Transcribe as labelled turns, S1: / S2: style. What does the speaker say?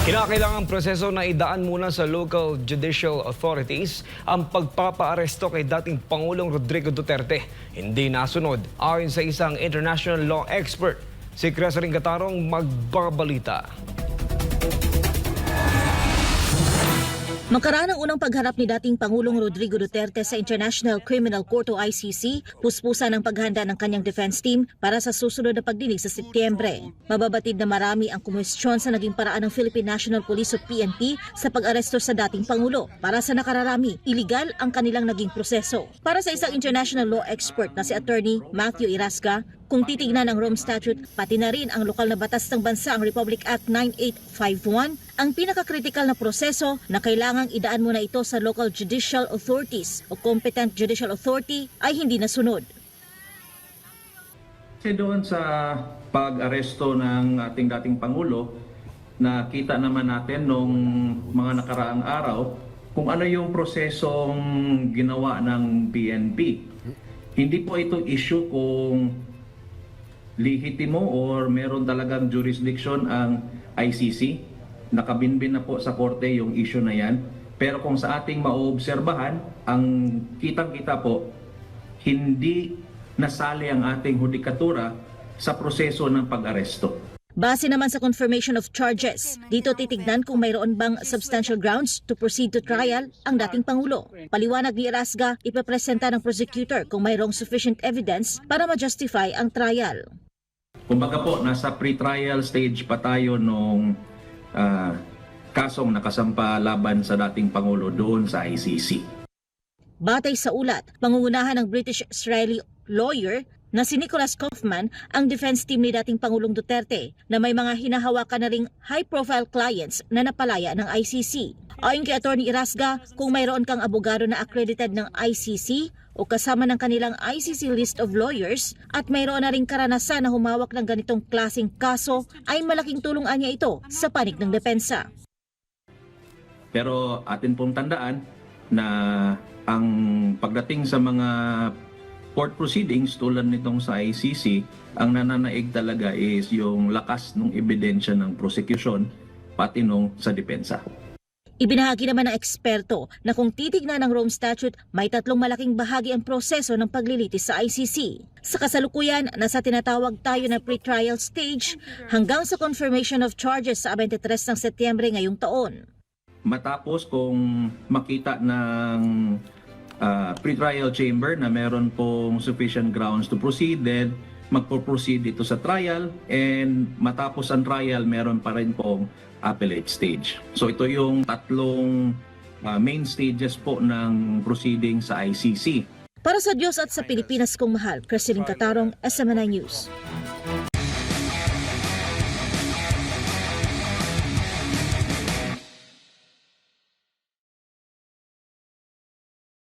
S1: Kinakailangang proseso na idaan muna sa local judicial authorities ang pagpapaaresto kay dating Pangulong Rodrigo Duterte. Hindi nasunod ayon sa isang international law expert. Si Cresaring Gatarong magbabalita.
S2: Makaraan ang unang pagharap ni dating Pangulong Rodrigo Duterte sa International Criminal Court o ICC, puspusan ang paghanda ng kanyang defense team para sa susunod na pagdinig sa Setyembre. Mababatid na marami ang kumwestiyon sa naging paraan ng Philippine National Police o PNP sa pag-aresto sa dating Pangulo. Para sa nakararami, iligal ang kanilang naging proseso. Para sa isang international law expert na si Attorney Matthew Irasga, kung titignan ang Rome Statute, pati na rin ang lokal na batas ng bansa, ang Republic Act 9851, ang pinakakritikal na proseso na kailangang idaan muna ito sa local judicial authorities o competent judicial authority ay hindi nasunod.
S3: Kasi doon sa pag-aresto ng ating dating Pangulo, nakita naman natin nung mga nakaraang araw kung ano yung prosesong ginawa ng PNP. Hindi po ito issue kung lehitimo or meron talagang jurisdiction ang ICC. Nakabinbin na po sa korte yung issue na yan. Pero kung sa ating maobserbahan, ang kitang-kita po, hindi nasali ang ating hudikatura sa proseso ng pag-aresto.
S2: Base naman sa confirmation of charges, dito titignan kung mayroon bang substantial grounds to proceed to trial ang dating Pangulo. Paliwanag ni Irasga, ipapresenta ng prosecutor kung mayroong sufficient evidence para ma-justify ang trial.
S3: Kumbaga po, nasa pre-trial stage pa tayo nung kasong nakasampa laban sa dating Pangulo doon sa ICC.
S2: Batay sa ulat, pangungunahan ng British-Israeli lawyer na si Nicholas Kaufman ang defense team ni dating Pangulong Duterte na may mga hinahawakan na ring high-profile clients na napalaya ng ICC. Ayon kay Atty. Irasga, kung mayroon kang abogado na accredited ng ICC o kasama ng kanilang ICC list of lawyers at mayroon na ring karanasan na humawak ng ganitong klaseng kaso, ay malaking tulong niya ito sa panig ng depensa.
S3: Pero atin pong tandaan na ang pagdating sa mga court proceedings tulad nitong sa ICC, ang nananaig talaga is yung lakas ng ebidensya ng prosecution pati nung sa depensa.
S2: Ibinahagi naman ng eksperto na kung titignan ng Rome Statute, may tatlong malaking bahagi ang proseso ng paglilitis sa ICC. Sa kasalukuyan, nasa tinatawag tayo na pre-trial stage hanggang sa confirmation of charges sa 23 ng Setyembre ngayong taon.
S3: Matapos kung makita ng pre-trial chamber na meron pong sufficient grounds to proceed, then magpo-proceed ito sa trial, and matapos ang trial, meron pa rin pong appellate stage. So ito yung tatlong main stages po ng proceeding sa ICC.
S2: Para sa Diyos at sa Pilipinas kong mahal, Cresaring Gatarong, SMNI News.